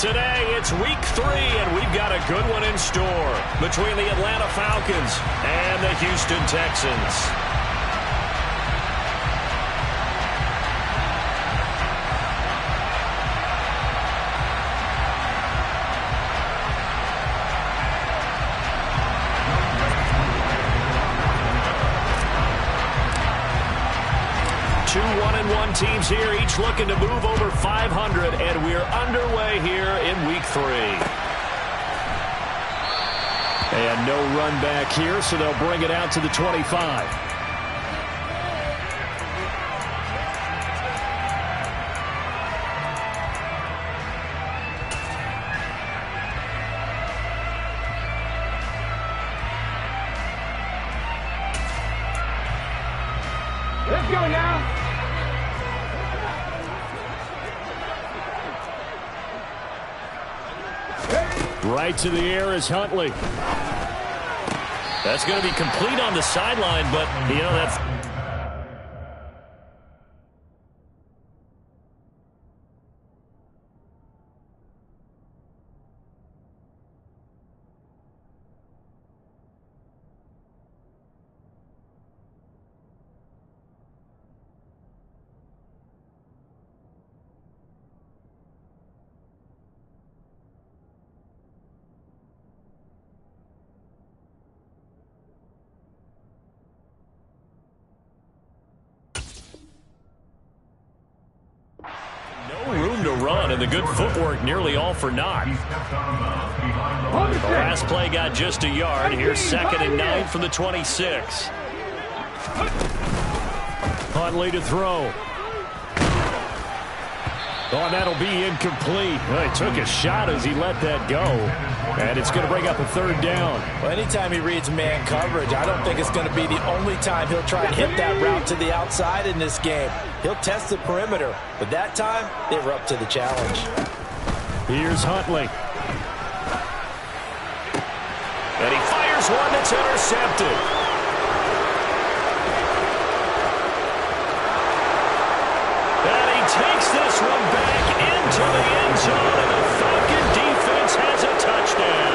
Today, it's week 3, and we've got a good one in store between the Atlanta Falcons and the Houston Texans. Two 1-1 teams here, each looking to move over 500, and we're underway here in week 3. And no run back here, so they'll bring it out to the 25. Let's go now. Right to the air is Huntley. That's going to be complete on the sideline, but, you know, that's... No room to run, and the good footwork nearly all for naught. The last play got just a yard. Here's 2nd and 9 from the 26. Huntley to throw. Oh, and that'll be incomplete. Well, he took a shot as he let that go. And it's going to bring up a 3rd down. Well, anytime he reads man coverage, I don't think it's going to be the only time he'll try and hit that route to the outside in this game. He'll test the perimeter, but that time, they were up to the challenge. Here's Huntley. And he fires one that's intercepted. And he takes this one back into the end zone, and the Falcon defense has a touchdown.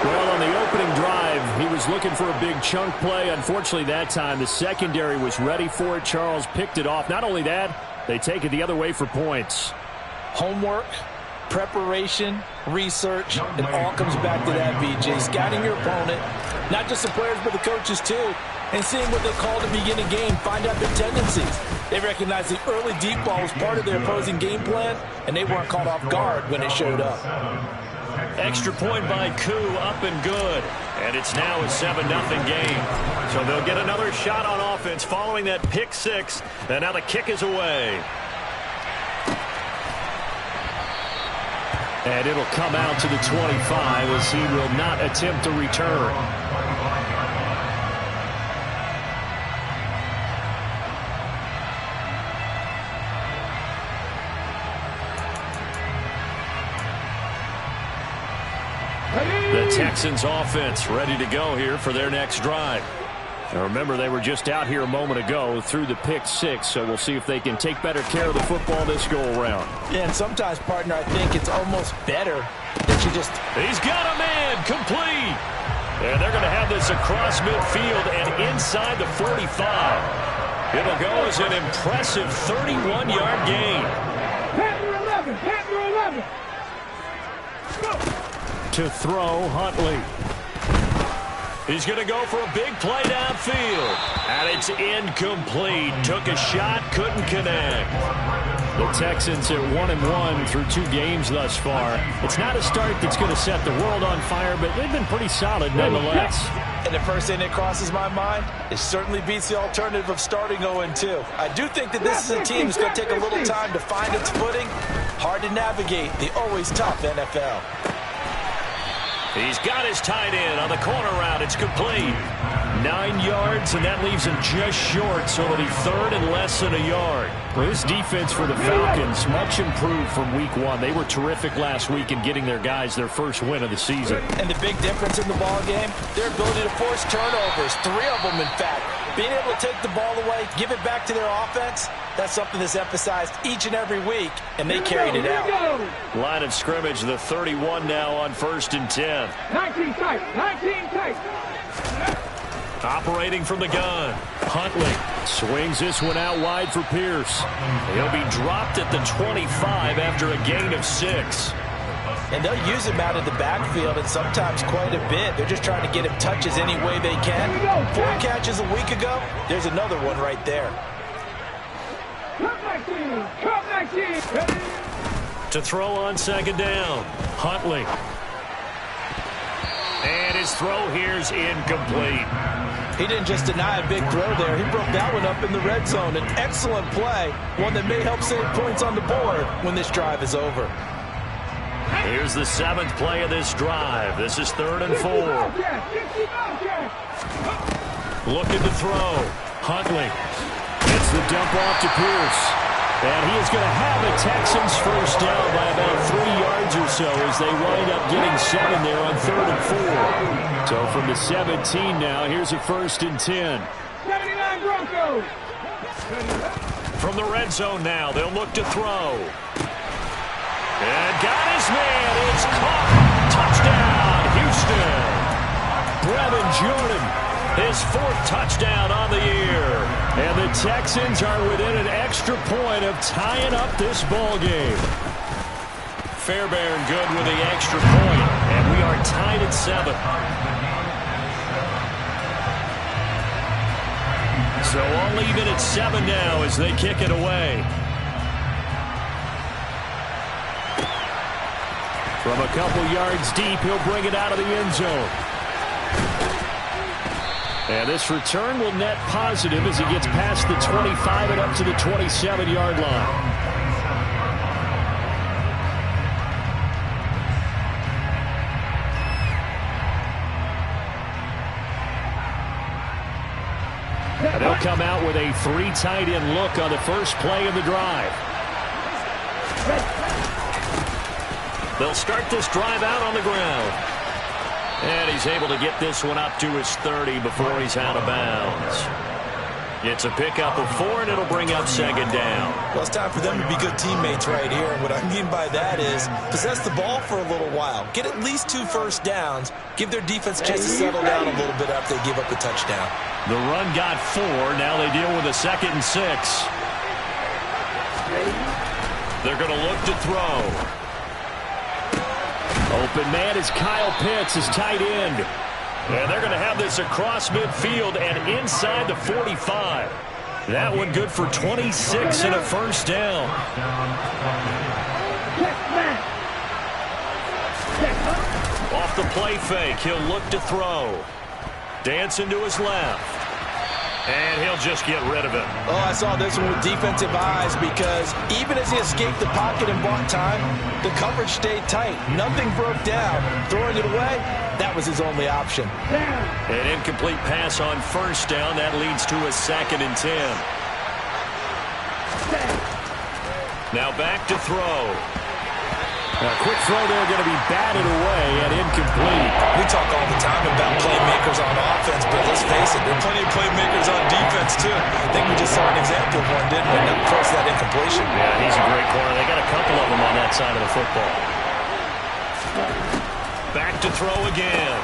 Well, on the opening drive, he was looking for a big chunk play. Unfortunately, that time, the secondary was ready for it. Charles picked it off. Not only that, they take it the other way for points. Homework, preparation, research, it all comes back to that, BJ. Scouting your opponent, not just the players, but the coaches too, and seeing what they call the beginning game, find out their tendencies. They recognize the early deep ball was part of their opposing game plan, and they weren't caught off guard when it showed up. Extra point by Koo, up and good. And it's now a 7-0 game. So they'll get another shot on offense following that pick 6. And now the kick is away. And it'll come out to the 25 as he will not attempt to return. The Texans offense ready to go here for their next drive. Now remember, they were just out here a moment ago through the pick 6, so we'll see if they can take better care of the football this go-around. Yeah, and sometimes, partner, I think it's almost better that you just... He's got a man, complete. And they're going to have this across midfield and inside the 45. It'll go as an impressive 31-yard gain. Panther 11, Panther 11. Go. To throw, Huntley. He's going to go for a big play downfield. And it's incomplete. Took a shot, couldn't connect. The Texans are 1-1 through 2 games thus far. It's not a start that's going to set the world on fire, but they've been pretty solid nonetheless. And the first thing that crosses my mind, it certainly beats the alternative of starting 0-2. I do think that this is a team that's going to take a little time to find its footing. Hard to navigate the always tough NFL. He's got his tight end on the corner route. It's complete. 9 yards, and that leaves him just short, so it'll be 3rd and less than a yard. Well, this defense for the Falcons, much improved from week 1. They were terrific last week in getting their guys their first win of the season. And the big difference in the ball game, their ability to force turnovers, 3 of them, in fact. Being able to take the ball away, give it back to their offense, that's something that's emphasized each and every week, and they carried it out. Line of scrimmage, the 31 now on 1st and 10. 19 tight. 19 tight. Operating from the gun. Huntley swings this one out wide for Pierce. He'll be dropped at the 25 after a gain of 6. And they'll use him out of the backfield, and sometimes quite a bit. They're just trying to get him touches any way they can. 4 catches a week ago. There's another one right there. Come 19. Come 19. To throw on 2nd down. Huntley. And his throw here's incomplete. He didn't just deny a big throw there. He broke that one up in the red zone. An excellent play, one that may help save points on the board when this drive is over. Here's the 7th play of this drive. This is 3rd and 4. Looking to throw. Huntley gets the dump off to Pierce. And he is going to have the Texans first down by about 3 yards or so as they wind up getting 7 there on 3rd and 4. So from the 17 now, here's a 1st and 10. 79 Broncos. From the red zone now, they'll look to throw. And got his man. It's caught. Touchdown, Houston. Brevin Jordan, his 4th touchdown on the year. And the Texans are within an extra point of tying up this ball game. Fairbairn good with the extra point, and we are tied at 7. So all even at 7 now as they kick it away. From a couple yards deep, he'll bring it out of the end zone. And this return will net positive as he gets past the 25 and up to the 27-yard line. And they'll come out with a 3 tight end look on the first play of the drive. They'll start this drive out on the ground. And he's able to get this one up to his 30 before he's out of bounds. It's a pickup of 4, and it'll bring up 2nd down. Well, it's time for them to be good teammates right here. And what I mean by that is possess the ball for a little while. Get at least 2 first downs. Give their defense a chance to settle down a little bit after they give up the touchdown. The run got 4. Now they deal with a 2nd and 6. They're going to look to throw. Open man is Kyle Pitts, his tight end. And they're going to have this across midfield and inside the 45. That one good for 26 and a first down. Off the play fake, he'll look to throw. Dancing to his left. And he'll just get rid of it. Oh, I saw this one with defensive eyes because even as he escaped the pocket and bought time, the coverage stayed tight. Nothing broke down. Throwing it away, that was his only option. An incomplete pass on first down. That leads to a 2nd and 10. Now back to throw. A quick throw there going to be batted away and incomplete. We talk all the time about playmakers on offense, but let's face it, there are plenty of playmakers on defense, too. I think we just saw an example of one, didn't we? Not force that incompletion. Yeah, he's a great corner. They got a couple of them on that side of the football. Back to throw again.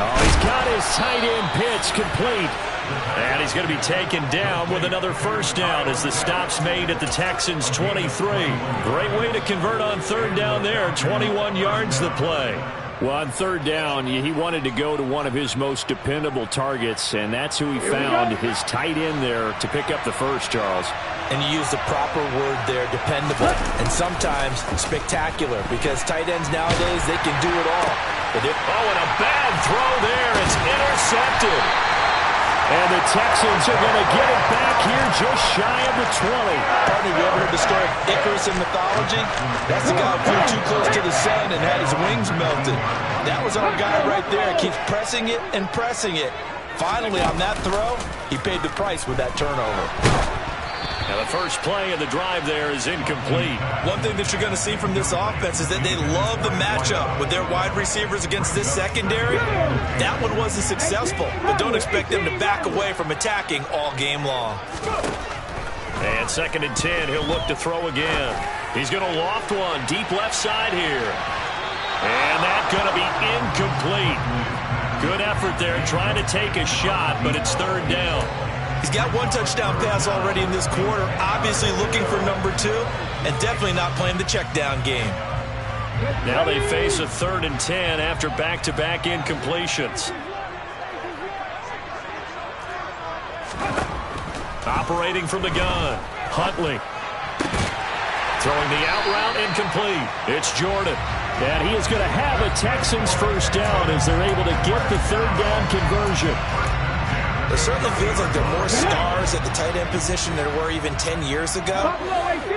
Oh, he's got his tight end pitch complete. And he's going to be taken down with another first down as the stop's made at the Texans' 23. Great way to convert on 3rd down there. 21 yards the play. Well, on 3rd down, he wanted to go to one of his most dependable targets, and that's who he found, his tight end there, to pick up the first, Charles. And you use the proper word there, dependable, and sometimes spectacular, because tight ends nowadays, they can do it all. But and a bad throw there. It's intercepted. And the Texans are going to get it back here just shy of the 20. Partner, you ever heard the story of Icarus in mythology? That's the guy who flew too close to the sun and had his wings melted. That was our guy right there. Keeps pressing it and pressing it. Finally, on that throw, he paid the price with that turnover. Now the first play of the drive there is incomplete. One thing that you're going to see from this offense is that they love the matchup with their wide receivers against this secondary. That one wasn't successful, but don't expect them to back away from attacking all game long. And 2nd and 10, he'll look to throw again. He's going to loft one deep left side here. And that's going to be incomplete. Good effort there trying to take a shot, but it's third down. He's got one touchdown pass already in this quarter, obviously looking for number 2, and definitely not playing the check down game. Now they face a 3rd and 10 after back-to-back incompletions. Operating from the gun, Huntley. Throwing the out route incomplete. It's Jordan. And he is going to have a Texans first down as they're able to get the 3rd down conversion. It certainly feels like there are more stars at the tight end position than there were even 10 years ago.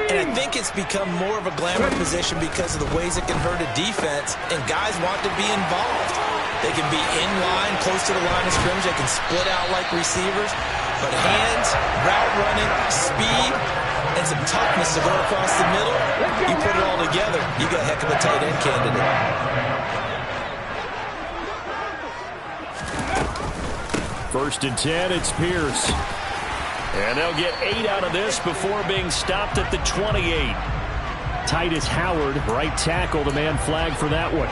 And I think it's become more of a glamour position because of the ways it can hurt a defense, and guys want to be involved. They can be in line, close to the line of scrimmage. They can split out like receivers. But hands, route running, speed, and some toughness to go across the middle, you put it all together, you got a heck of a tight end candidate. 1st and 10, it's Pierce. And they'll get 8 out of this before being stopped at the 28. Titus Howard, right tackle, the man flagged for that one.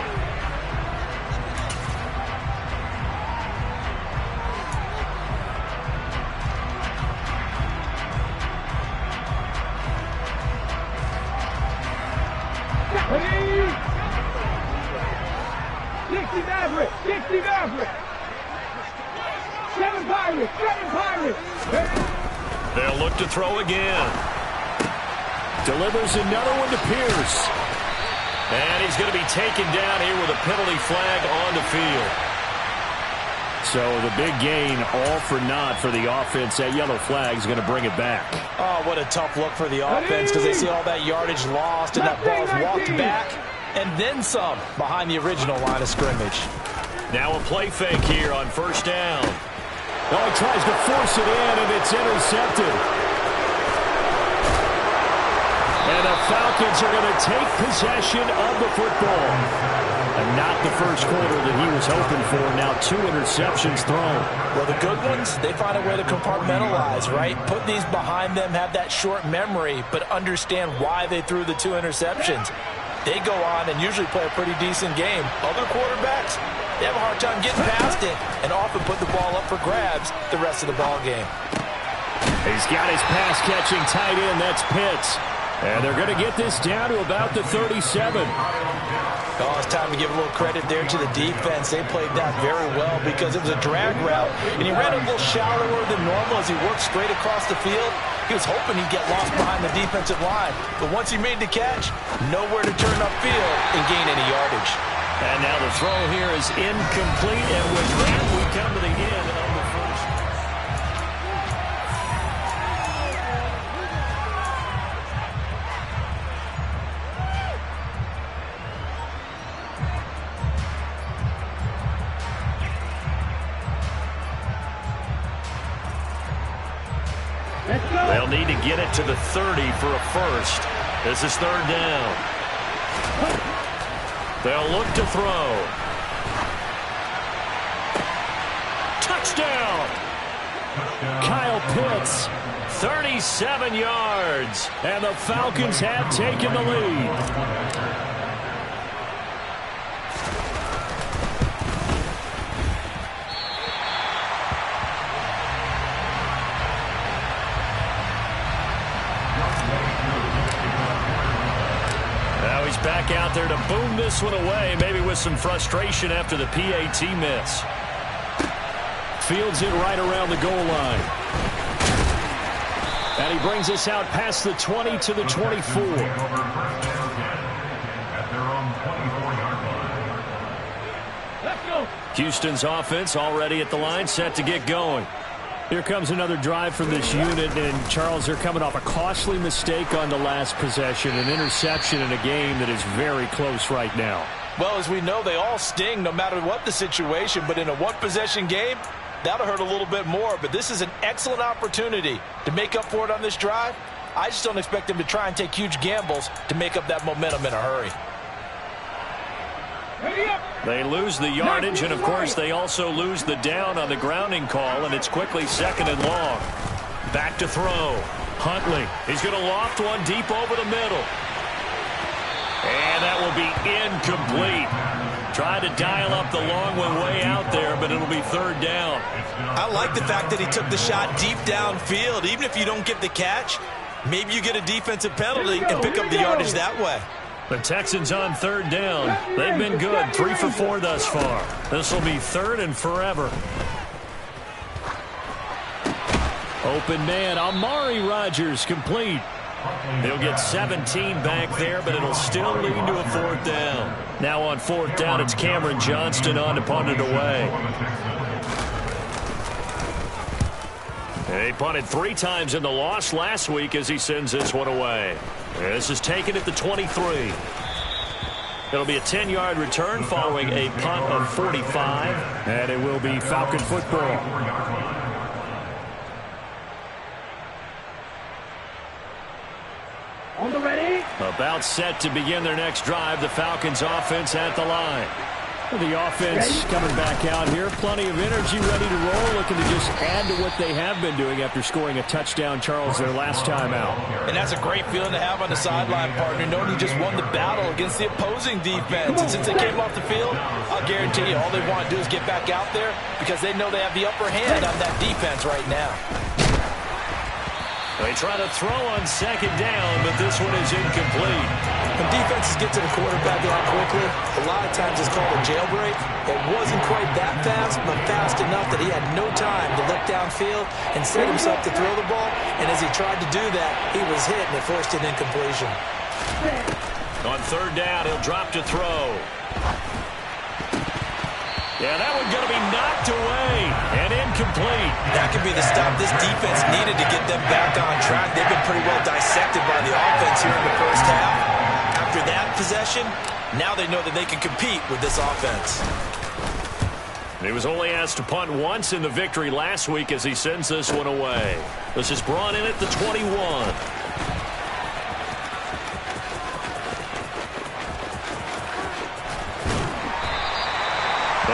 They'll look to throw again. Delivers another one to Pierce. And he's going to be taken down here with a penalty flag on the field. So the big gain, all for naught for the offense. That yellow flag is going to bring it back. Oh, what a tough look for the offense because they see all that yardage lost and that ball's walked back and then some behind the original line of scrimmage. Now a play fake here on 1st down. Oh, he tries to force it in, and it's intercepted. And the Falcons are going to take possession of the football. And not the first quarter that he was hoping for. Now 2 interceptions thrown. Well, the good ones, they find a way to compartmentalize, right? Put these behind them, have that short memory, but understand why they threw the 2 interceptions. They go on and usually play a pretty decent game. Other quarterbacks, they have a hard time getting past it and often put the ball up for grabs the rest of the ball game. He's got his pass-catching tight end. That's Pitts. And they're going to get this down to about the 37. Oh, it's time to give a little credit there to the defense. They played that very well because it was a drag route, and he ran a little shallower than normal as he worked straight across the field. He was hoping he'd get lost behind the defensive line, but once he made the catch, nowhere to turn upfield and gain any yardage. And now the throw here is incomplete, and with that, we come to the end of the first. They'll need to get it to the 30 for a first. This is 3rd down. They'll look to throw. Touchdown! Kyle Pitts, 37 yards. And the Falcons have taken the lead. Back out there to boom this one away, maybe with some frustration after the PAT miss. Fields it right around the goal line. And he brings us out past the 20 to the 24. Let's go. Houston's offense already at the line, set to get going. Here comes another drive from this unit, and Charles, they're coming off a costly mistake on the last possession, an interception in a game that is very close right now. Well, as we know, they all sting no matter what the situation, but in a one-possession game, that'll hurt a little bit more. But this is an excellent opportunity to make up for it on this drive. I just don't expect them to try and take huge gambles to make up that momentum in a hurry. They lose the yardage, and of course they also lose the down on the grounding call, and it's quickly 2nd and long. Back to throw. Huntley. He's going to loft one deep over the middle. And that will be incomplete. Tried to dial up the long one way out there, but it'll be third down. I like the fact that he took the shot deep downfield. Even if you don't get the catch, maybe you get a defensive penalty and pick up the yardage that way. The Texans on third down. They've been good, 3 for 4 thus far. This will be third and forever. Open man, Amari Rodgers complete. He'll get 17 back there, but it'll still lead to a fourth down. Now on fourth down, it's Cameron Johnston on to punt it away. He punted 3 times in the loss last week as he sends this one away. This is taken at the 23. It'll be a 10-yard return following a punt of 45, and it will be Falcon football. On the ready. About set to begin their next drive. The Falcons offense at the line. The offense coming back out here. Plenty of energy, ready to roll, looking to just add to what they have been doing after scoring a touchdown, Charles, their last time out. And that's a great feeling to have on the sideline, partner, knowing you just won the battle against the opposing defense. And since they came off the field, I'll guarantee you all they want to do is get back out there because they know they have the upper hand on that defense right now. They try to throw on second down, but this one is incomplete. When defenses get to the quarterback that quickly, a lot of times it's called a jailbreak. It wasn't quite that fast, but fast enough that he had no time to look downfield and set himself to throw the ball. And as he tried to do that, he was hit and it forced an incompletion. On third down, he'll drop to throw. Yeah, that one's going to be knocked away and incomplete. That could be the stop this defense needed to get them back on track. They've been pretty well dissected by the offense here in the first half. After that possession, now they know that they can compete with this offense. He was only asked to punt once in the victory last week as he sends this one away. This is brought in at the 21.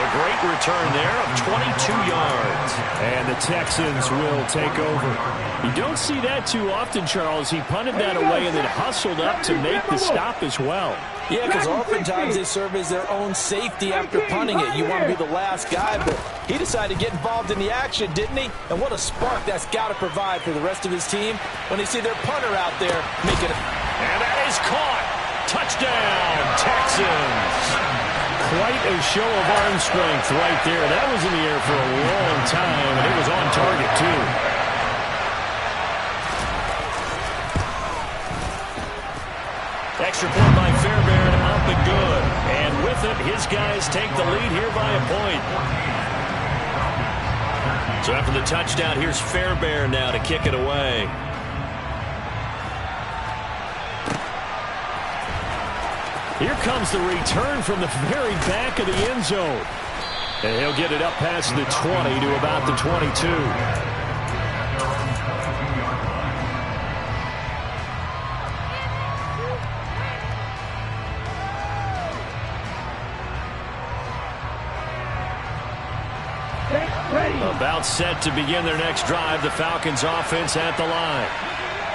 Great return there of 22 yards. And the Texans will take over. You don't see that too often, Charles. He punted that away and then hustled up to make the stop as well. Yeah, because oftentimes they serve as their own safety after punting it. You want to be the last guy, but he decided to get involved in the action, didn't he? And what a spark that's got to provide for the rest of his team when they see their punter out there making it. And that is caught. Touchdown, Texans. Quite a show of arm strength right there. That was in the air for a long time, and it was on target, too. Extra point by Fairbairn, up and good. And with it, his guys take the lead here by a point. So after the touchdown, here's Fairbairn now to kick it away. Here comes the return from the very back of the end zone. And he'll get it up past the 20 to about the 22. About set to begin their next drive. The Falcons offense at the line.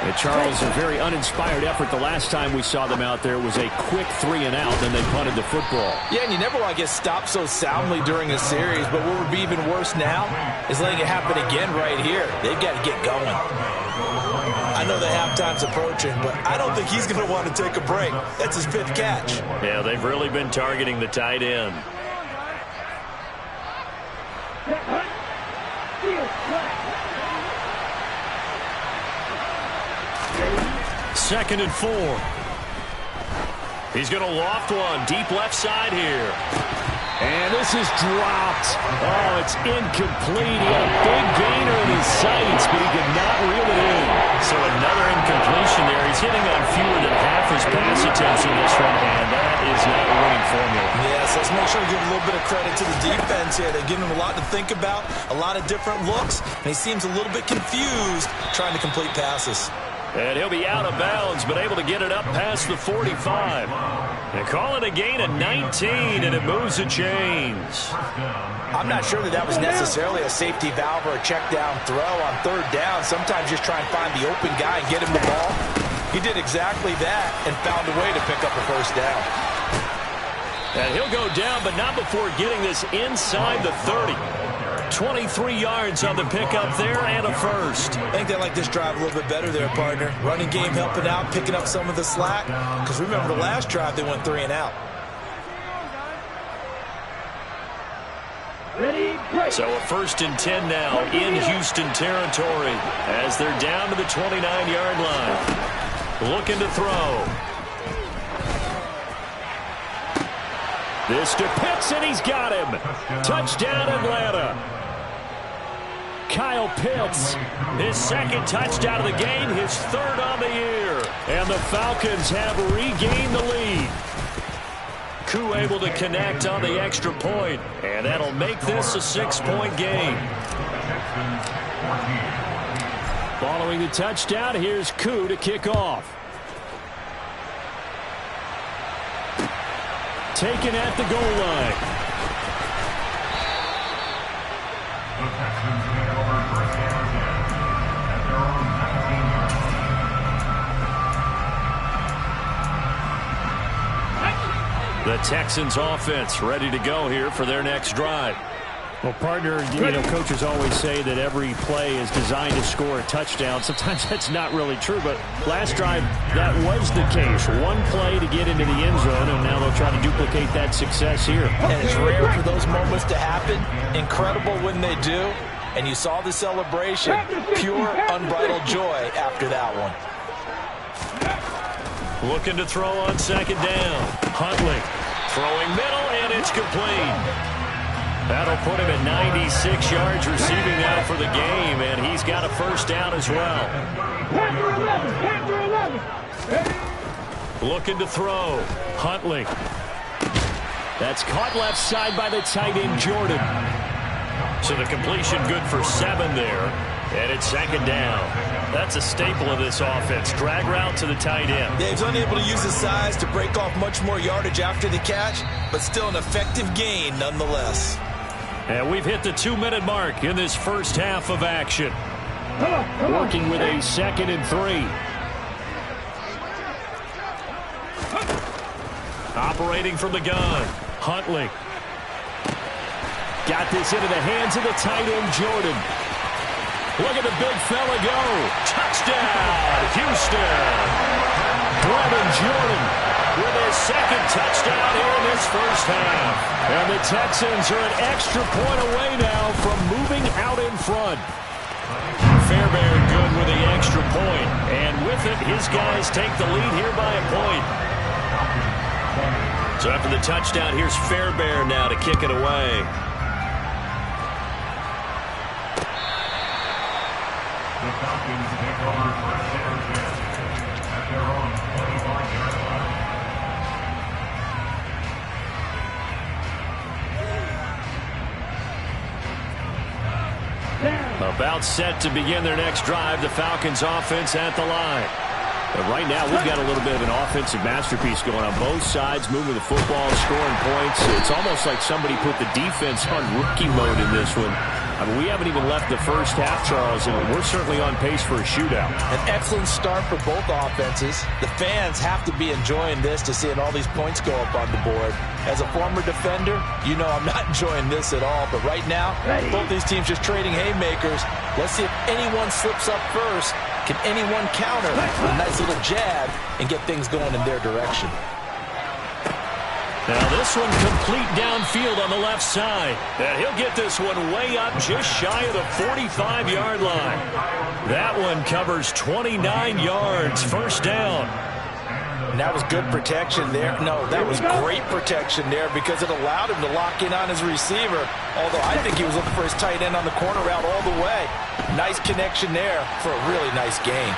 And Charles, a very uninspired effort the last time we saw them out there. It was a quick 3 and out, then they punted the football. Yeah, and you never want to get stopped so soundly during a series, but what would be even worse now is letting it happen again right here. They've got to get going. I know the halftime's approaching, but I don't think he's going to want to take a break. That's his 5th catch. Yeah, they've really been targeting the tight end. Second and 4. He's going to loft one deep left side here. And this is dropped. Oh, it's incomplete. He had a big gainer in his sights, but he could not reel it in. So another incompletion there. He's hitting on fewer than half his pass attempts in this one, and that is not a winning formula. Yes, let's make sure we give a little bit of credit to the defense here. They've given him a lot to think about, a lot of different looks, and he seems a little bit confused trying to complete passes. And he'll be out of bounds, but able to get it up past the 45. They call it a gain of 19, and it moves the chains. I'm not sure that was necessarily a safety valve or a check down throw on third down. Sometimes just try and find the open guy and get him the ball. He did exactly that and found a way to pick up a first down. And he'll go down, but not before getting this inside the 30. 23 yards on the pickup there and a first. I think they like this drive a little bit better there, partner. Running game helping out, picking up some of the slack. Because remember the last drive, they went 3 and out. So a 1st and 10 now in Houston territory as they're down to the 29-yard line. Looking to throw. This to Pitts, and he's got him. Touchdown, Atlanta. Kyle Pitts, his 2nd touchdown of the game, his 3rd on the year. And the Falcons have regained the lead. Koo able to connect on the extra point, and that'll make this a 6-point game. Following the touchdown, here's Koo to kick off. Taken at the goal line. The Texans offense ready to go here for their next drive. Well, partner, coaches always say that every play is designed to score a touchdown. Sometimes that's not really true, but last drive, that was the case. One play to get into the end zone, and now they'll try to duplicate that success here. And it's rare for those moments to happen. Incredible when they do. And you saw the celebration. Pure, unbridled joy after that one. Looking to throw on 2nd down. Huntley throwing middle, and it's complete. That'll put him at 96 yards receiving now for the game, and he's got a first down as well. Looking to throw. Huntley. That's caught left side by the tight end, Jordan. So the completion good for 7 there, and it's 2nd down. That's a staple of this offense. Drag route to the tight end. Dave's unable to use his size to break off much more yardage after the catch, but still an effective gain nonetheless. And we've hit the 2-minute mark in this first half of action. Working with a 2nd and 3. Operating from the gun. Huntley. Got this into the hands of the tight end, Jordan. Look at the big fella go. Touchdown, Houston. Brevin Jordan with his 2nd touchdown here in this first half. And the Texans are an extra point away now from moving out in front. Fairbairn good with the extra point. And with it, his guys take the lead here by a point. So after the touchdown, here's Fairbairn now to kick it away. The Falcons take over first down at their own 25-yard line. About set to begin their next drive, the Falcons offense at the line. But right now, we've got a little bit of an offensive masterpiece going on both sides, moving the football, scoring points. It's almost like somebody put the defense on rookie mode in this one. I mean, we haven't even left the first half, Charles, and we're certainly on pace for a shootout. An excellent start for both offenses. The fans have to be enjoying this to seeing all these points go up on the board. As a former defender, you know I'm not enjoying this at all. But right now, both these teams just trading haymakers. Let's see if anyone slips up first. Can anyone counter a nice little jab and get things going in their direction? Now this one complete downfield on the left side. And he'll get this one way up just shy of the 45-yard line. That one covers 29 yards. First down. And that was good protection there. No, that was great protection there because it allowed him to lock in on his receiver. Although I think he was looking for his tight end on the corner route all the way. Nice connection there for a really nice gain.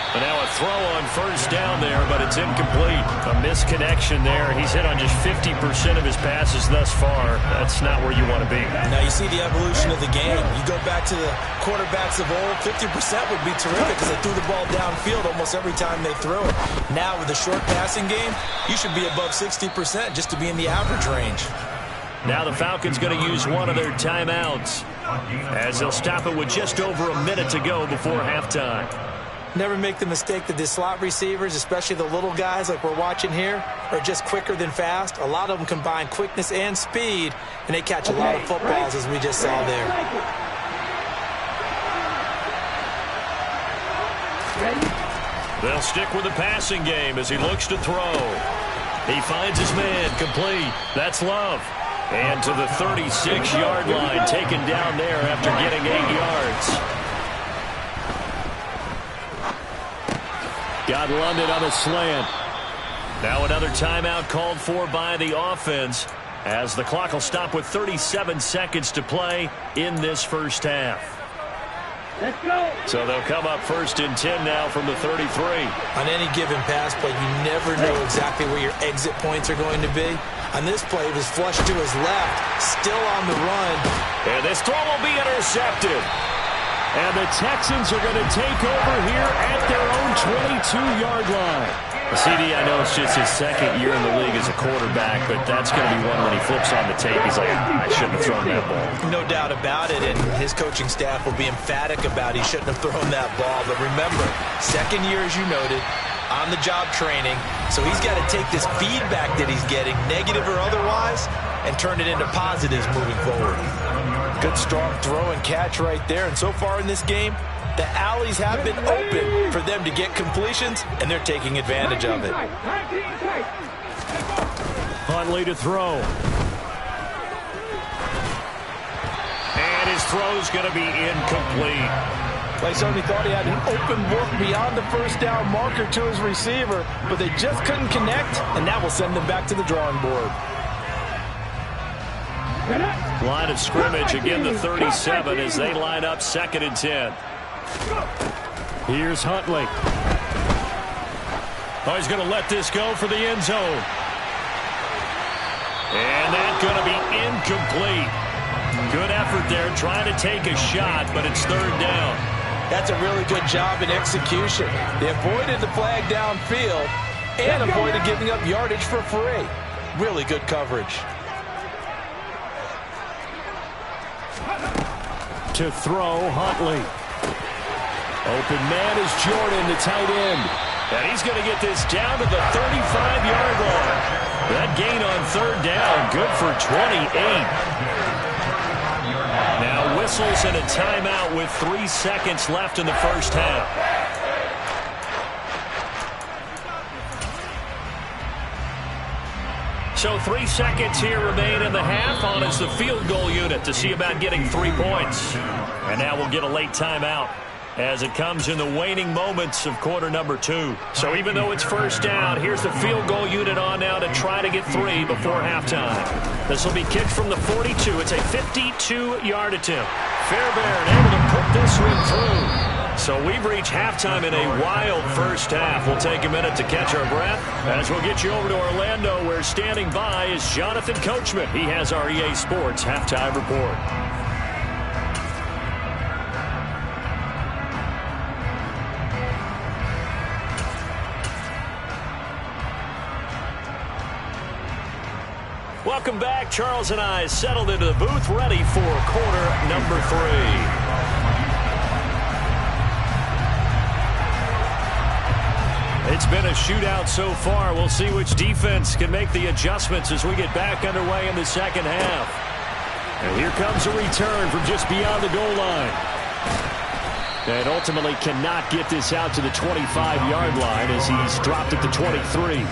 And now a throw on first down there, but it's incomplete. A misconnection there. He's hit on just 50% of his passes thus far. That's not where you want to be. Now you see the evolution of the game. You go back to the quarterbacks of old, 50% would be terrific because they threw the ball downfield almost every time they threw it. Now with the short passing game, you should be above 60% just to be in the average range. Now the Falcons going to use one of their timeouts as they'll stop it with just over a minute to go before halftime. Never make the mistake that the slot receivers, especially the little guys like we're watching here, are just quicker than fast. A lot of them combine quickness and speed, and they catch a lot of footballs, as we just saw there. They'll stick with the passing game as he looks to throw. He finds his man, complete. That's Love. And to the 36-yard line, taken down there after getting 8 yards. Got London on a slant. Now another timeout called for by the offense as the clock will stop with 37 seconds to play in this first half. Let's go. So they'll come up 1st and 10 now from the 33. On any given pass play, you never know exactly where your exit points are going to be. On this play, it was flushed to his left, still on the run. And this throw will be intercepted. And the Texans are going to take over here at their own 22-yard line. CD, I know it's just his second year in the league as a quarterback, but that's going to be one when he flips on the tape. He's like, I shouldn't have thrown that ball. No doubt about it, and his coaching staff will be emphatic about he shouldn't have thrown that ball. But remember, second year, as you noted, on-the-job training, so he's got to take this feedback that he's getting, negative or otherwise, and turn it into positives moving forward. Good, strong throw and catch right there, and so far in this game, the alleys have been open for them to get completions, and they're taking advantage of it. Huntley to throw. And his throw's going to be incomplete. Like somebody thought he had an open look beyond the first down marker to his receiver, but they just couldn't connect, and that will send them back to the drawing board. Line of scrimmage, again the 37 as they line up 2nd and 10. Here's Huntley. Oh, he's going to let this go for the end zone. And that's going to be incomplete. Good effort there, trying to take a shot, but it's 3rd down. That's a really good job in execution. They avoided the flag downfield and avoided giving up yardage for free. Really good coverage. To throw, Huntley. Open man is Jordan, the tight end. And he's going to get this down to the 35-yard line. That gain on 3rd down, good for 28. Now whistles and a timeout with 3 seconds left in the first half. So 3 seconds here remain in the half. On is the field goal unit to see about getting 3 points. And now we'll get a late timeout as it comes in the waning moments of quarter number 2. So even though it's 1st down, here's the field goal unit on now to try to get 3 before halftime. This will be kicked from the 42. It's a 52-yard attempt. Fairbairn able to put this one through. So we've reached halftime in a wild first half. We'll take a minute to catch our breath as we'll get you over to Orlando, where standing by is Jonathan Coachman. He has our EA Sports halftime report. Welcome back. Charles and I settled into the booth, ready for quarter number 3. It's been a shootout so far. We'll see which defense can make the adjustments as we get back underway in the second half. And here comes a return from just beyond the goal line. And ultimately cannot get this out to the 25-yard line as he's dropped at the 23.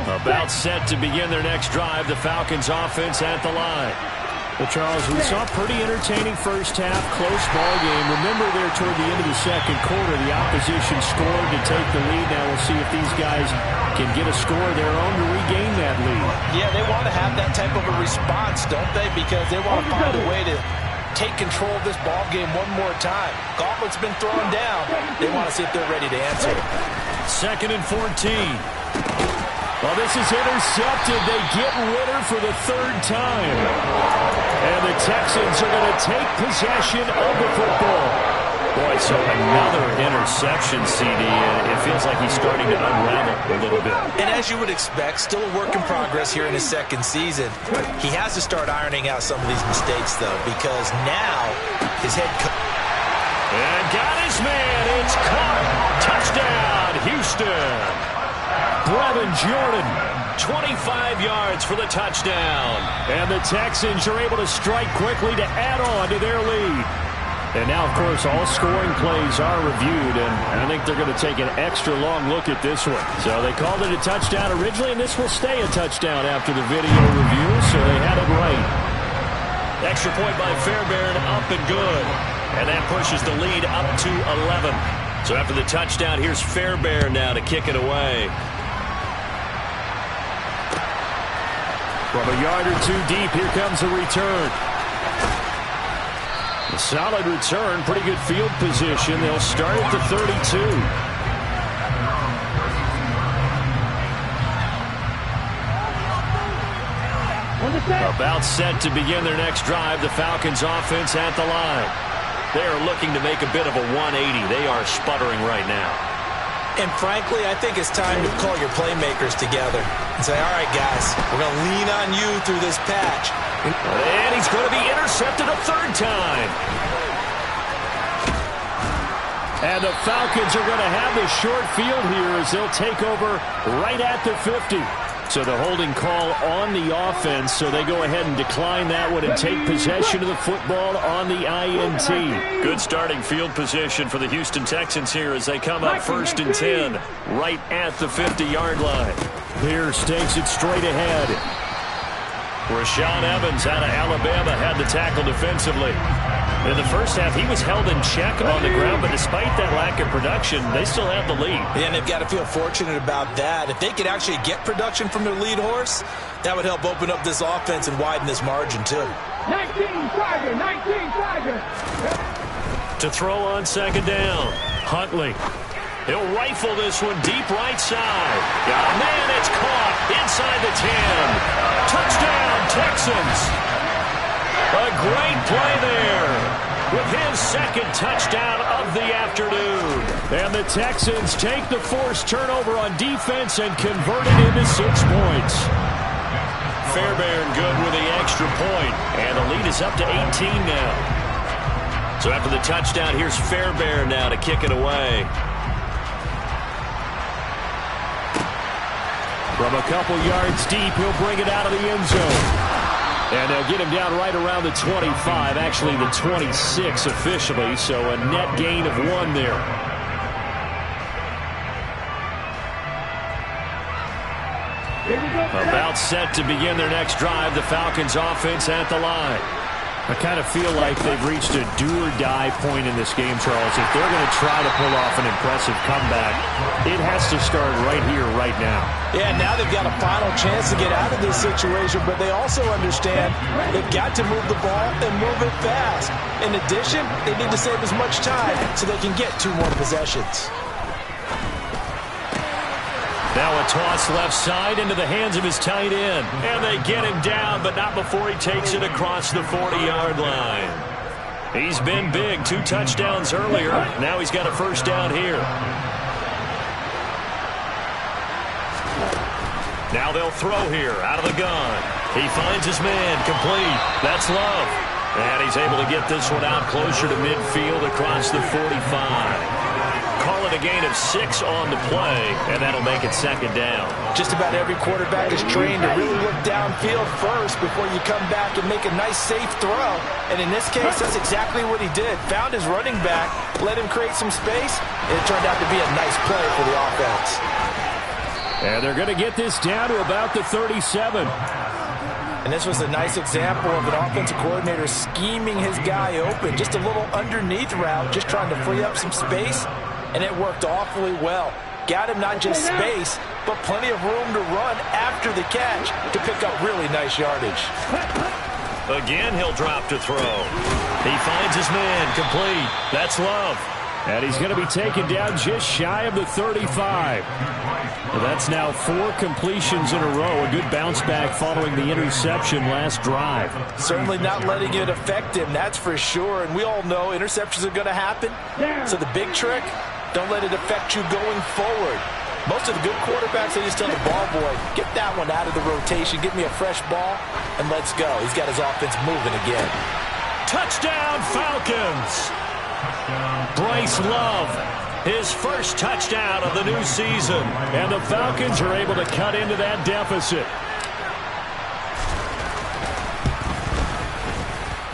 About set to begin their next drive. The Falcons offense at the line. Well, Charles, we saw a pretty entertaining first half, close ball game. Remember there toward the end of the second quarter, the opposition scored to take the lead. Now we'll see if these guys can get a score of their own to regain that lead. Yeah, they want to have that type of a response, don't they? Because they want to find a way to take control of this ball game one more time. Gauntlet's been thrown down. They want to see if they're ready to answer. 2nd and 14. Well, this is intercepted. They get Ritter for the 3rd time. And the Texans are going to take possession of the football. Boy, So another interception, CD, and it feels like he's starting to unravel a little bit. And as you would expect, still a work in progress here in his second season. He has to start ironing out some of these mistakes, though, because now his head coach... And got his man. It's caught. Touchdown, Houston. Brevin Jordan, 25 yards for the touchdown. And the Texans are able to strike quickly to add on to their lead. And now, of course, all scoring plays are reviewed, and I think they're going to take an extra long look at this one. So they called it a touchdown originally, and this will stay a touchdown after the video review, so they had it right. Extra point by Fairbairn, up and good. And that pushes the lead up to 11. So after the touchdown, here's Fairbairn now to kick it away. From a yard or two deep, here comes a return. A solid return, pretty good field position. They'll start at the 32. About set to begin their next drive. The Falcons offense at the line. They are looking to make a bit of a 180. They are sputtering right now. And frankly, I think it's time to call your playmakers together and say, all right, guys, we're going to lean on you through this patch. And he's going to be intercepted a third time. And the Falcons are going to have the short field here as they'll take over right at the 50. So the holding call on the offense, so they go ahead and decline that one and take possession of the football on the INT. Good starting field position for the Houston Texans here as they come up 1st and 10 right at the 50-yard line. Pierce takes it straight ahead. Rashaan Evans out of Alabama had the tackle defensively. In the first half, he was held in check on the ground, but despite that lack of production, they still have the lead. Yeah, and they've got to feel fortunate about that. If they could actually get production from their lead horse, that would help open up this offense and widen this margin, too. 19 Tiger, 19 Tiger. To throw on second down, Huntley. He'll rifle this one deep right side. Oh, man, it's caught inside the 10. Touchdown, Texans. A great play there with his second touchdown of the afternoon. And the Texans take the forced turnover on defense and convert it into 6 points. Fairbairn good with the extra point, and the lead is up to 18 now. So after the touchdown, here's Fairbairn now to kick it away. From a couple yards deep, he'll bring it out of the end zone. And they'll get him down right around the 25, actually the 26 officially, so a net gain of 1 there. About set to begin their next drive, the Falcons offense at the line. I kind of feel like they've reached a do-or-die point in this game, Charles. If they're going to try to pull off an impressive comeback, it has to start right here, right now. Yeah, now they've got a final chance to get out of this situation, but they also understand they've got to move the ball and move it fast. In addition, they need to save as much time so they can get 2 more possessions. Now a toss left side into the hands of his tight end. And they get him down, but not before he takes it across the 40-yard line. He's been big, 2 touchdowns earlier. Now he's got a first down here. Now they'll throw here out of the gun. He finds his man, complete. That's Love. And he's able to get this one out closer to midfield across the 45. Call it a gain of 6 on the play, and that'll make it second down. Just about every quarterback is trained to really look downfield first before you come back and make a nice, safe throw. And in this case, that's exactly what he did. Found his running back, let him create some space, and it turned out to be a nice play for the offense. And they're going to get this down to about the 37. And this was a nice example of an offensive coordinator scheming his guy open. Just a little underneath route, just trying to free up some space. And it worked awfully well. Got him not just space, but plenty of room to run after the catch to pick up really nice yardage. Again, he'll drop to throw. He finds his man, complete. That's Love. And he's going to be taken down just shy of the 35. Well, that's now 4 completions in a row. A good bounce back following the interception last drive. Certainly not letting it affect him, that's for sure. And we all know interceptions are going to happen. So the big trick, don't let it affect you going forward. Most of the good quarterbacks, they just tell the ball boy, get that one out of the rotation, give me a fresh ball, and let's go. He's got his offense moving again. Touchdown, Falcons! Bryce Love, his first touchdown of the new season. And the Falcons are able to cut into that deficit.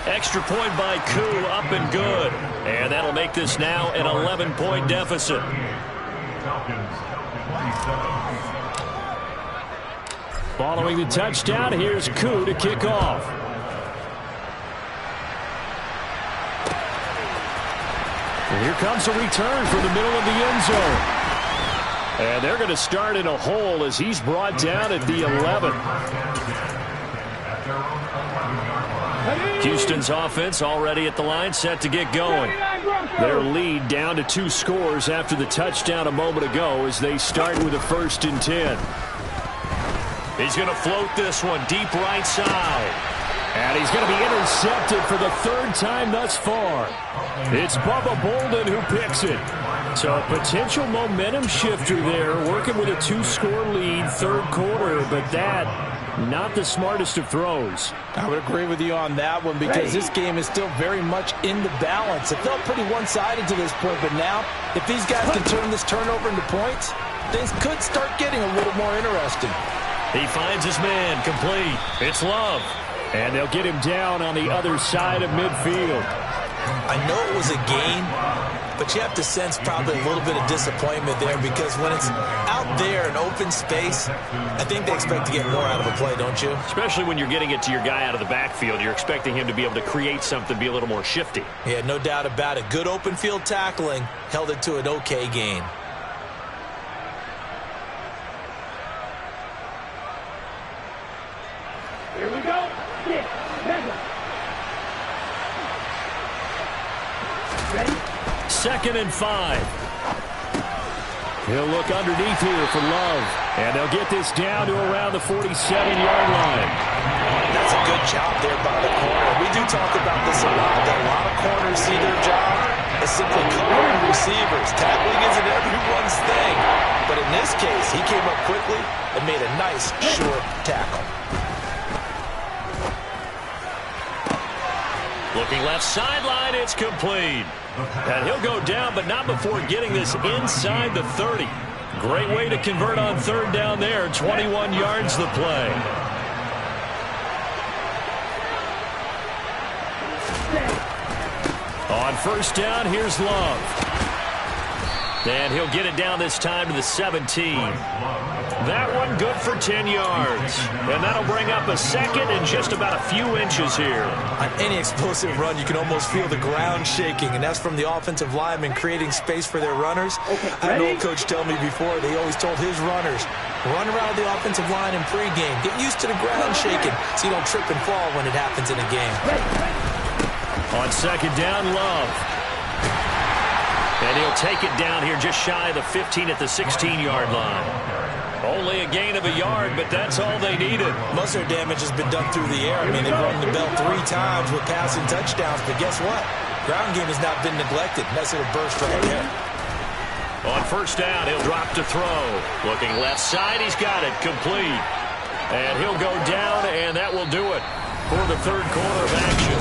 Extra point by Koo, up and good. And that'll make this now an 11-point deficit. Following the touchdown, here's Koo to kick off. And here comes a return from the middle of the end zone. And they're going to start in a hole as he's brought down at the 11. Houston's offense already at the line, set to get going. Their lead down to 2 scores after the touchdown a moment ago as they start with a 1st and 10. He's going to float this one deep right side. And he's going to be intercepted for the 3rd time thus far. It's Bubba Bolden who picks it. So a potential momentum shifter there, working with a 2-score lead, 3rd quarter, but that, not the smartest of throws. I would agree with you on that one because this game is still very much in the balance. It felt pretty one-sided to this point, but now, if these guys can turn this turnover into points, things could start getting a little more interesting. He finds his man, complete. It's Love. And they'll get him down on the other side of midfield. I know it was a game, but you have to sense probably a little bit of disappointment there because when it's out there in open space, I think they expect to get more out of a play, don't you? Especially when you're getting it to your guy out of the backfield. You're expecting him to be able to create something, be a little more shifty. Yeah, no doubt about it. Good open field tackling held it to an okay gain. Here we go. 6, 7. Ready? 2nd and 5. He'll look underneath here for Love. And they'll get this down to around the 47-yard line. That's a good job there by the corner. We do talk about this a lot, that a lot of corners see their job as simply covering receivers. Tackling isn't everyone's thing. But in this case, he came up quickly and made a nice, short tackle. Looking left sideline, it's complete. And he'll go down, but not before getting this inside the 30. Great way to convert on 3rd down there. 21 yards the play. On 1st down, here's Love. And he'll get it down this time to the 17. That one good for 10 yards. And that'll bring up a 2nd and just about a few inches here. On any explosive run, you can almost feel the ground shaking, and that's from the offensive linemen creating space for their runners. I had an old coach tell me before, they always told his runners, run around the offensive line in pregame. Get used to the ground shaking so you don't trip and fall when it happens in a game. On 2nd down, Love. And he'll take it down here just shy of the 15 at the 16-yard line. Only a gain of a yard, but that's all they needed. Most of their damage has been done through the air. I mean, they've rung the bell 3 times with passing touchdowns, but guess what? Ground game has not been neglected. Nice little burst right here. On 1st down, he'll drop to throw. Looking left side, he's got it, complete. And he'll go down, and that will do it for the 3rd quarter of action.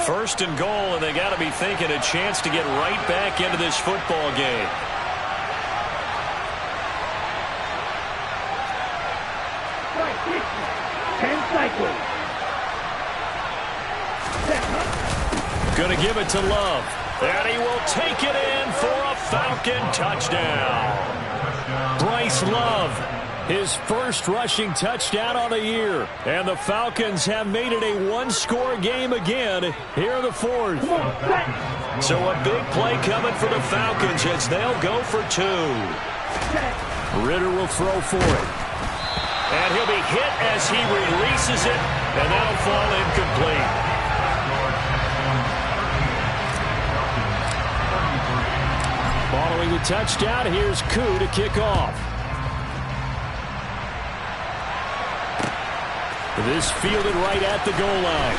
First and goal, and they got to be thinking a chance to get right back into this football game. Right, 10 cycles. Going to give it to Love. And he will take it in for a Falcon touchdown. Bryce Love His first rushing touchdown on the year. And the Falcons have made it a one-score game again here in the fourth. So a big play coming for the Falcons as they'll go for two. Ritter will throw for it. And he'll be hit as he releases it, and that'll fall incomplete. Following the touchdown, here's Koo to kick off. This fielded right at the goal line.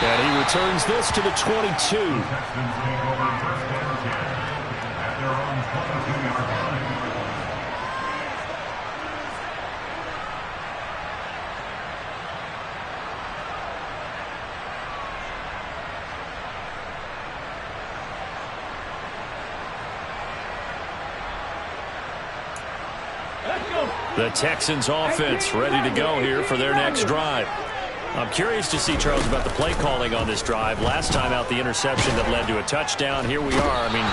And he returns this to the 22. The Texans offense ready to go here for their next drive. I'm curious to see, Charles, about the play calling on this drive. Last time out, the interception that led to a touchdown. Here we are. I mean,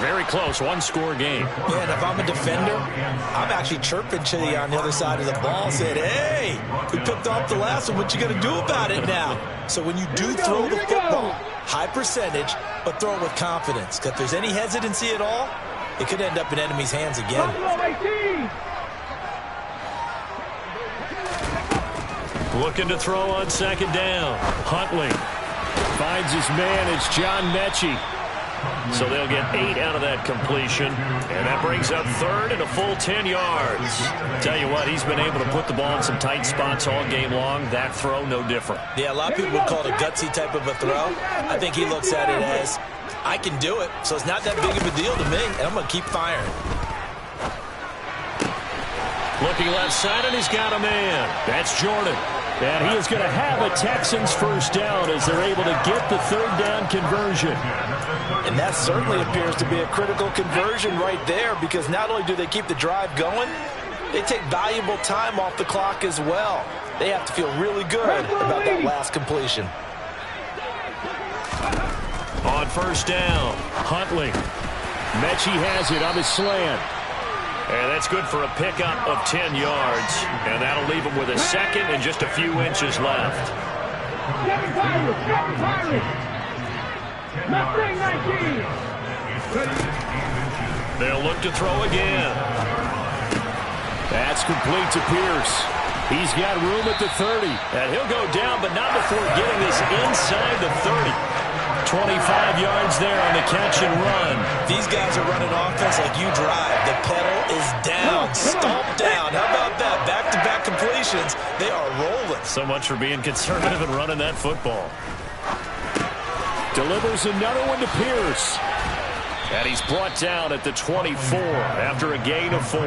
very close, one-score game. Yeah, and if I'm a defender, I'm actually chirping to you on the other side of the ball, saying, hey, we picked off the last one. What you going to do about it now? So when you do throw the football, high percentage, but throw it with confidence. Because if there's any hesitancy at all, it could end up in enemy's hands again. Looking to throw on second down. Huntley finds his man. It's John Mechie. So they'll get 8 out of that completion. And that brings up third and a full 10 yards. Tell you what, he's been able to put the ball in some tight spots all game long. That throw, no different. Yeah, a lot of people would call it a gutsy type of a throw. I think he looks at it as, I can do it, so it's not that big of a deal to me, and I'm going to keep firing. Looking left side, and he's got a man. That's Jordan. And he is going to have a Texans first down as they're able to get the third down conversion. And that certainly appears to be a critical conversion right there, because not only do they keep the drive going, they take valuable time off the clock as well. They have to feel really good about that last completion. On first down, Huntley. Mechie has it on his slant. And that's good for a pickup of 10 yards. And that'll leave him with a second and just a few inches left. They'll look to throw again. That's complete to Pierce. He's got room at the 30. And he'll go down, but not before getting this inside the 30. 25 yards there on the catch and run. These guys are running offense like you drive. The pedal is down, stomped down. How about that? Back-to-back completions. They are rolling. So much for being conservative and running that football. Delivers another one to Pierce. And he's brought down at the 24 after a gain of 4.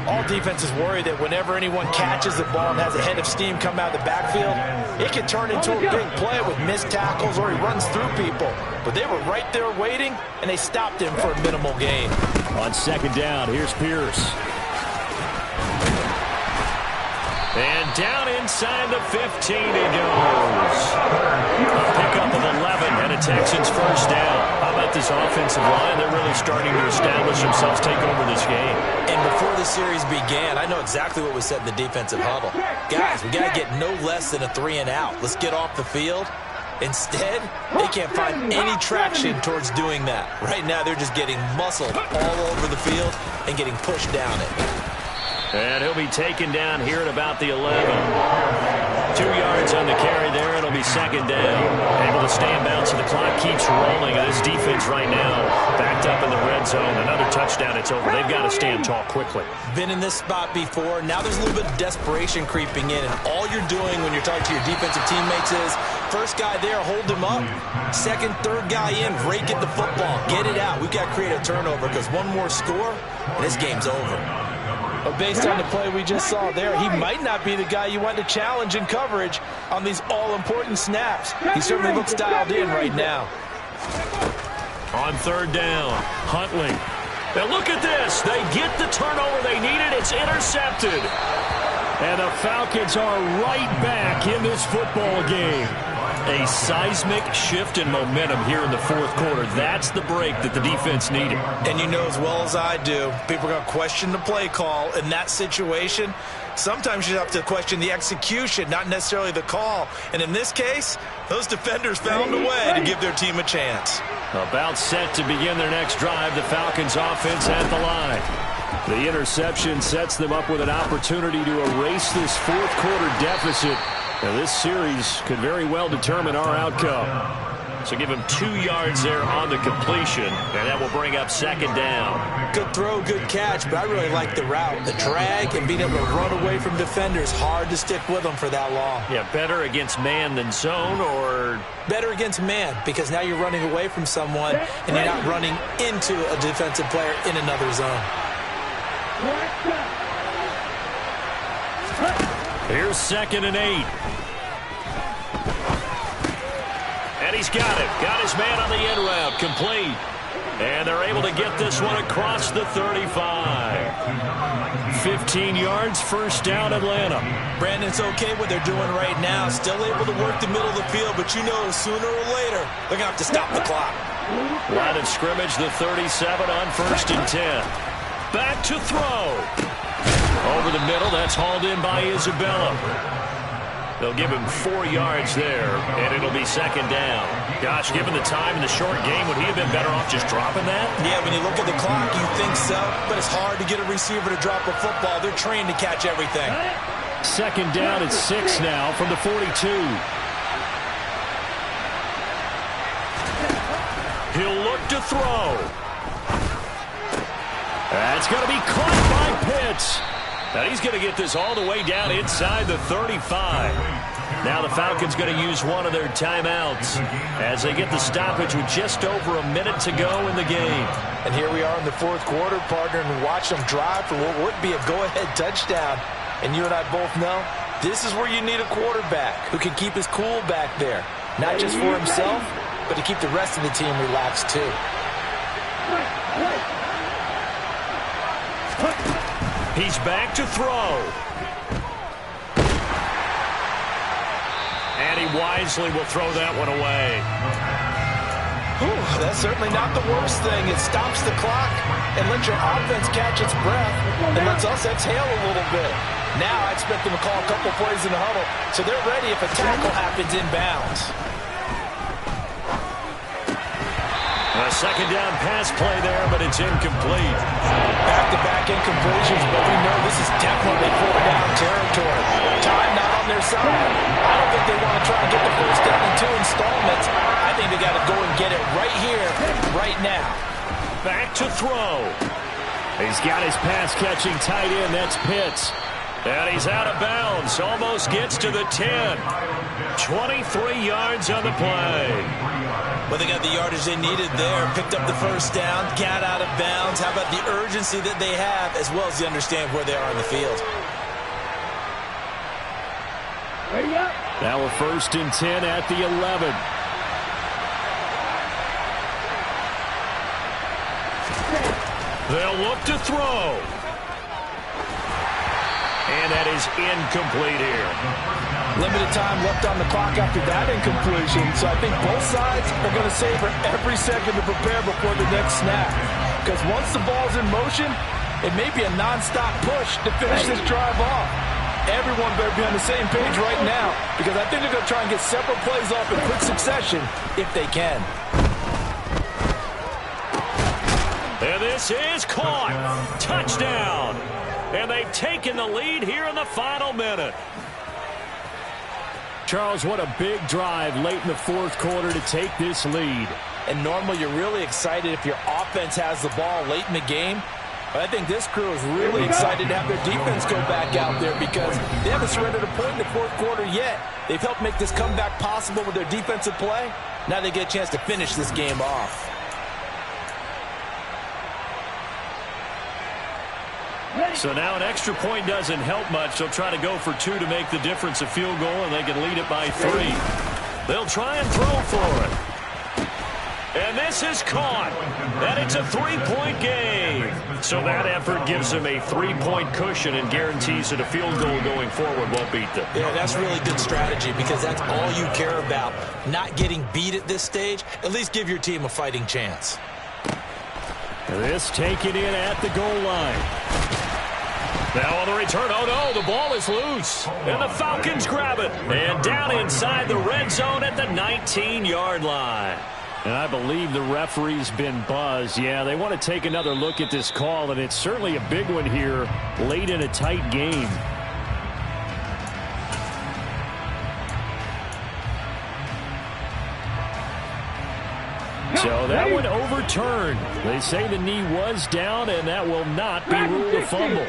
All defenses worry that whenever anyone catches the ball and has a head of steam come out of the backfield, it can turn into a big play with missed tackles or he runs through people. But they were right there waiting, and they stopped him for a minimal gain. On second down, here's Pierce. And down inside the 15 he goes. A pickup of 11 and a Texans first down. How about this offensive line? They're really starting to establish themselves, take over this game. And before the series began, I know exactly what was said in the defensive huddle. Guys, we got to get no less than a 3-and-out. Let's get off the field. Instead, they can't find any traction towards doing that. Right now, they're just getting muscled all over the field and getting pushed down it. And he'll be taken down here at about the 11. 2 yards on the carry there. It'll be second down. Able to stay in bounds, so the clock keeps rolling. And this defense right now backed up in the red zone. Another touchdown, it's over. They've got to stand tall quickly. Been in this spot before. Now there's a little bit of desperation creeping in. And all you're doing when you're talking to your defensive teammates is, first guy there, hold him up. Second, third guy in, rake at the football. Get it out. We've got to create a turnover because one more score, and this game's over. But based on the play we just saw there, he might not be the guy you want to challenge in coverage on these all-important snaps. He certainly looks dialed in right now. On third down, Huntley. Now look at this. They get the turnover they needed. It's intercepted. And the Falcons are right back in this football game. A seismic shift in momentum here in the fourth quarter. That's the break that the defense needed. And you know as well as I do, people are going to question the play call in that situation. Sometimes you have to question the execution, not necessarily the call. And in this case, those defenders found a way to give their team a chance. About set to begin their next drive, the Falcons offense at the line. The interception sets them up with an opportunity to erase this fourth quarter deficit. Now, this series could very well determine our outcome. So give him 2 yards there on the completion, and that will bring up second down. Good throw, good catch, but I really like the route. The drag and being able to run away from defenders, hard to stick with them for that long. Yeah, better against man than zone, or? Better against man, because now you're running away from someone, and you're not running into a defensive player in another zone. Here's 2nd and 8. And he's got it. Got his man on the end route. Complete. And they're able to get this one across the 35. 15 yards, first down, Atlanta. Brandon, it's okay what they're doing right now. Still able to work the middle of the field, but you know sooner or later they're going to have to stop the clock. Line of scrimmage, the 37 on 1st and 10. Back to throw. Over the middle, that's hauled in by Isabella. They'll give him 4 yards there, and it'll be second down. Gosh, given the time in the short game, would he have been better off just dropping that? Yeah, when you look at the clock, you think so, but it's hard to get a receiver to drop a football. They're trained to catch everything. Second down at 6 now from the 42. He'll look to throw. That's going to be caught by Pitts. And he's going to get this all the way down inside the 35. Now the Falcons going to use one of their timeouts as they get the stoppage with just over a minute to go in the game. And here we are in the fourth quarter, partner, and watch them drive for what would be a go-ahead touchdown. And you and I both know this is where you need a quarterback who can keep his cool back there. Not just for himself, but to keep the rest of the team relaxed too. He's back to throw. And he wisely will throw that one away. Whew, that's certainly not the worst thing. It stops the clock and lets your offense catch its breath and lets us exhale a little bit. Now I expect them to call a couple plays in the huddle so they're ready if a tackle happens inbounds. A second down pass play there, but it's incomplete. Back-to-back incompletions, but we know this is definitely four-down territory. Time not on their side. I don't think they want to try and get the first down in 2 installments. I think they got to go and get it right here, right now. Back to throw. He's got his pass-catching tight end. That's Pitts. And he's out of bounds. Almost gets to the 10. 23 yards on the play. Well, they got the yardage they needed there. Picked up the first down, got out of bounds. How about the urgency that they have, as well as they understand where they are on the field. Ready up. Now we're 1st and 10 at the 11. They'll look to throw. And that is incomplete here. Limited time left on the clock after that incompletion, so I think both sides are going to savor every second to prepare before the next snap. Because once the ball's in motion, it may be a non-stop push to finish this drive off. Everyone better be on the same page right now, because I think they're going to try and get several plays off in quick succession if they can. And this is caught. Touchdown. And they've taken the lead here in the final minute. Charles, what a big drive late in the fourth quarter to take this lead. And normally you're really excited if your offense has the ball late in the game. But I think this crew is really excited to have their defense go back out there because they haven't surrendered a point in the fourth quarter yet. They've helped make this comeback possible with their defensive play. Now they get a chance to finish this game off. So now an extra point doesn't help much. They'll try to go for 2 to make the difference a field goal, and they can lead it by 3. They'll try and throw for it. And this is caught. And it's a three-point game. So that effort gives them a three-point cushion and guarantees that a field goal going forward won't beat them. Yeah, that's really good strategy because that's all you care about. Not getting beat at this stage. At least give your team a fighting chance. This taken in at the goal line. Now on the return, oh no, the ball is loose. And the Falcons grab it. And down inside the red zone at the 19-yard line. And I believe the referee's been buzzed. Yeah, they want to take another look at this call, and it's certainly a big one here late in a tight game. So that one overturned. They say the knee was down, and that will not be ruled a fumble.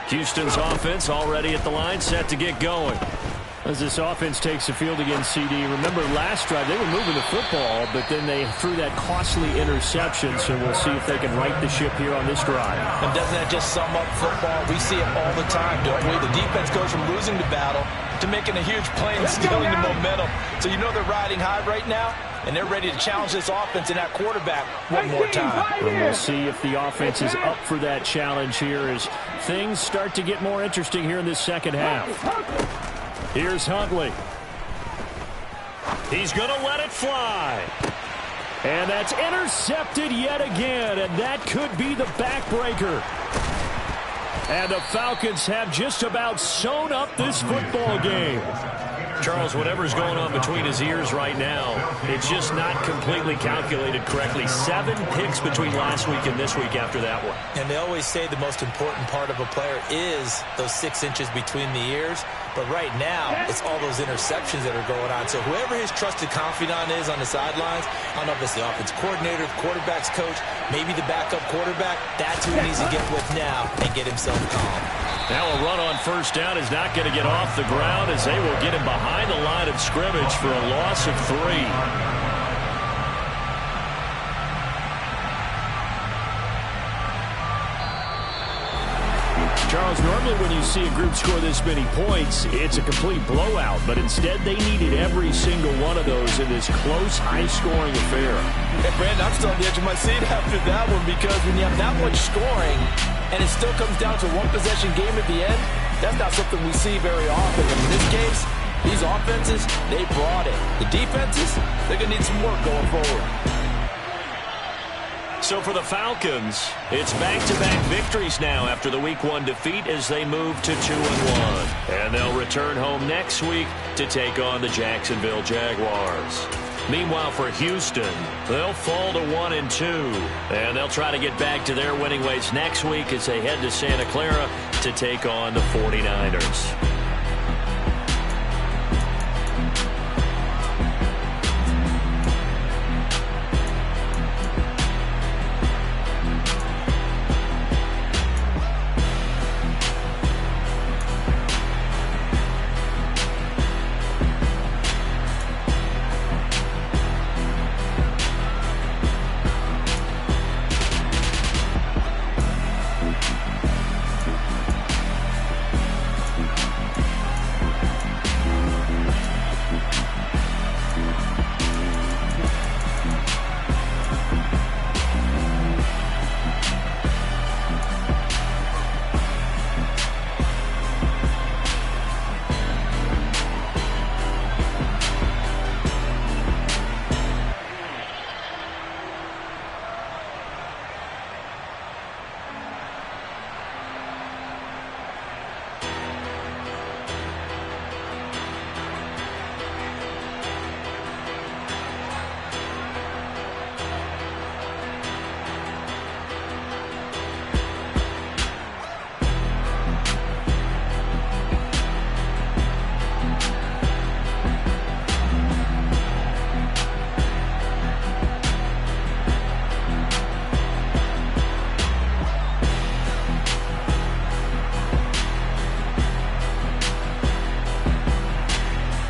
Houston's offense already at the line, set to get going. As this offense takes the field against CD, remember last drive they were moving the football, but then they threw that costly interception, so we'll see if they can right the ship here on this drive. And doesn't that just sum up football? We see it all the time, don't we? The defense goes from losing the battle to making a huge play and stealing the momentum. So you know they're riding high right now, and they're ready to challenge this offense and that quarterback one more time. And we'll see if the offense is up for that challenge here as things start to get more interesting here in this second half. Here's Huntley. He's going to let it fly. And that's intercepted yet again, and that could be the backbreaker. And the Falcons have just about sewn up this football game. Charles, whatever's going on between his ears right now, it's just not completely calculated correctly. 7 picks between last week and this week after that one. And they always say the most important part of a player is those 6 inches between the ears. But right now, it's all those interceptions that are going on. So whoever his trusted confidant is on the sidelines, I don't know if it's the offense coordinator, the quarterback's coach, maybe the backup quarterback, that's who he needs to get with now and get himself calm. Now a run on first down is not going to get off the ground as they will get him behind the line of scrimmage for a loss of 3. Charles, normally when you see a group score this many points, it's a complete blowout. But instead, they needed every single one of those in this close, high-scoring affair. Hey, Brandon, I'm still on the edge of my seat after that one because when you have that much scoring and it still comes down to one-possession game at the end, that's not something we see very often. And in this case, these offenses, they brought it. The defenses, they're going to need some work going forward. So for the Falcons, it's back-to-back victories now after the Week 1 defeat as they move to 2-1. And they'll return home next week to take on the Jacksonville Jaguars. Meanwhile, for Houston, they'll fall to 1-2. And they'll try to get back to their winning ways next week as they head to Santa Clara to take on the 49ers.